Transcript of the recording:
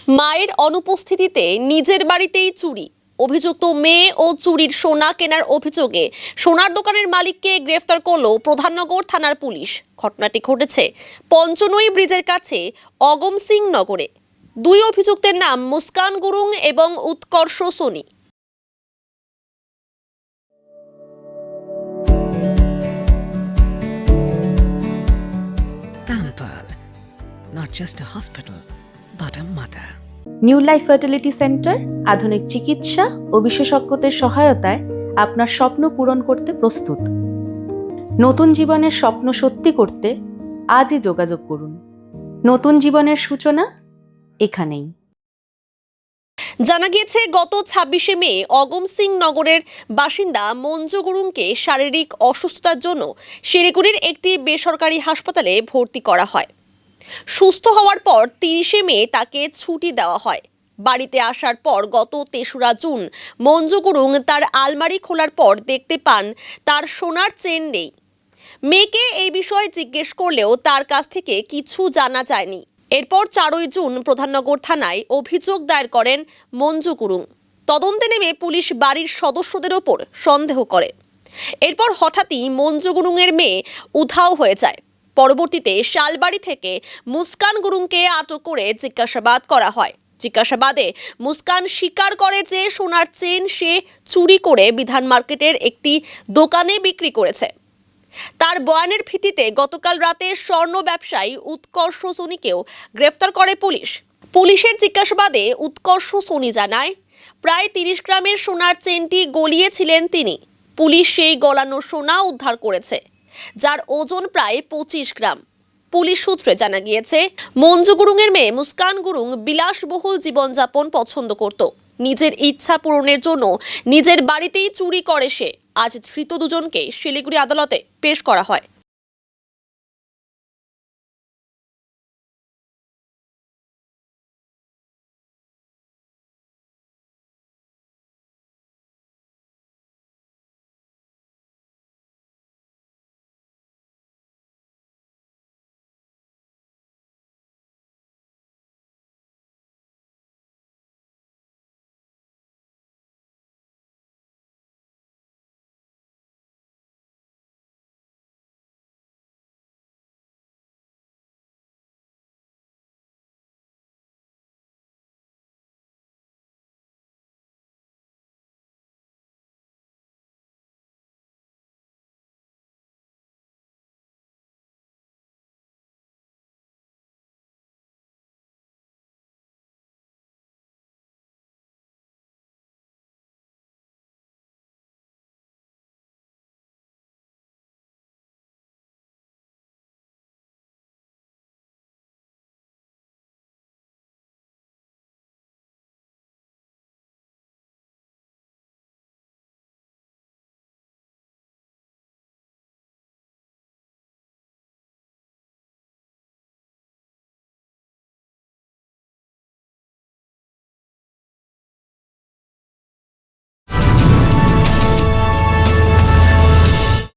মায়ের অনুপস্থিতিতে নিজের বাড়িতেই চুরি। অভিযুক্ত মেয়ে ও চুরির সোনা কেনার অভিযোগে সোনার দোকানের মালিককে গ্রেফতার করল প্রধাননগর থানার পুলিশ। ঘটনাটি ঘটেছে পঞ্চনই ব্রিজের কাছে অগম সিং নগরে। দুই অভিযুক্তের নাম মুস্কান গুরুং এবং Utkarsh Soni. Pamper, not just a hospital, but a mother. New life fertility centre আধুনিক চিকিৎসা ও বিশেষজ্ঞদের সহায়তায় আপনার স্বপ্ন পূরণ করতে প্রস্তুত। নতুন জীবনের স্বপ্ন সত্যি করতে আজই যোগাযোগ করুন। নতুন জীবনের সূচনা এখানেই। জানা গিয়েছে গত 26শে মে অগম সিং নগরের বাসিন্দা মঞ্জু গুরুংকে শারীরিক অসুস্থতার জন্য শিলিগুড়ির একটি বেসরকারি হাসপাতালে ভর্তি করা হয়। সুস্থ হওয়ার পর 30শে মে তাকে ছুটি দেওয়া হয়। বাড়িতে আসার পর গত 3রা জুন মঞ্জু গুরুং তার আলমারি খোলার পর দেখতে পান তার সোনার চেন নেই। মেয়েকে এই বিষয়ে জিজ্ঞেস করলেও তার কাছ থেকে কিছু জানা যায়নি। এরপর 4ই জুন প্রধাননগর থানায় অভিযোগ দায়ের করেন মঞ্জু গুরুং। তদন্তে নেমে পুলিশ বাড়ির সদস্যদের ওপর সন্দেহ করে। এরপর হঠাৎই মঞ্জু গুরুংয়ের মেয়ে উধাও হয়ে যায়। পরবর্তীতে শালবাড়ি থেকে মুস্কান গুরুংকে আটক করে জিজ্ঞাসাবাদ করা হয়। জিজ্ঞাসাবাদে মুস্কান স্বীকার করে যে সোনার চেন সে চুরি করে বিধান মার্কেটের একটি দোকানে বিক্রি করেছে। তার বয়ানের ভিত্তিতে গতকাল রাতে স্বর্ণ ব্যবসায়ী উৎকর্ষ সোনিকেও গ্রেফতার করে পুলিশ। পুলিশের জিজ্ঞাসাবাদে উৎকর্ষ সোনি জানায়, প্রায় 30 গ্রামের সোনার চেনটি গলিয়েছিলেন তিনি। পুলিশ সেই গলানো সোনা উদ্ধার করেছে, যার ওজন প্রায় 25 গ্রাম। পুলিশ সূত্রে জানা গিয়েছে, মঞ্জু গুরুংয়ের মেয়ে মুস্কান গুরুং বিলাসবহুল জীবনযাপন পছন্দ করত। নিজের ইচ্ছা পূরণের জন্য নিজের বাড়িতেই চুরি করে সে। আজ ধৃত দুজনকে শিলিগুড়ি আদালতে পেশ করা হয়।